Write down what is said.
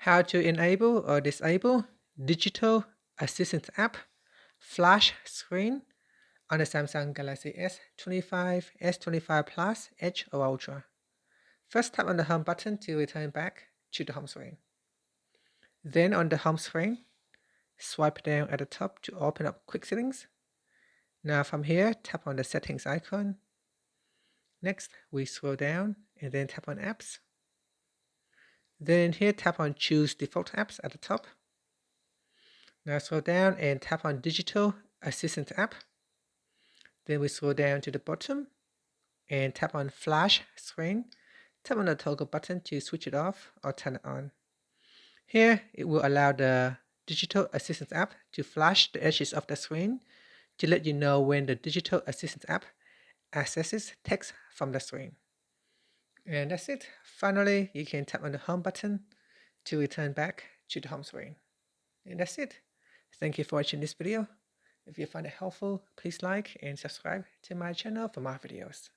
How to enable or disable digital assistant app flash screen on the Samsung Galaxy S25, S25 Plus, Edge or Ultra. First, tap on the home button to return back to the home screen. Then on the home screen, swipe down at the top to open up quick settings. Now from here, tap on the settings icon. Next, we scroll down and then tap on apps. Then here, tap on choose default apps at the top. Now scroll down and tap on digital assistant app. Then we scroll down to the bottom and tap on flash screen. Tap on the toggle button to switch it off or turn it on. Here, it will allow the digital assistant app to flash the edges of the screen to let you know when the digital assistant app accesses text from the screen. And that's it. Finally, you can tap on the home button to return back to the home screen. And that's it. Thank you for watching this video. If you find it helpful, please like and subscribe to my channel for more videos.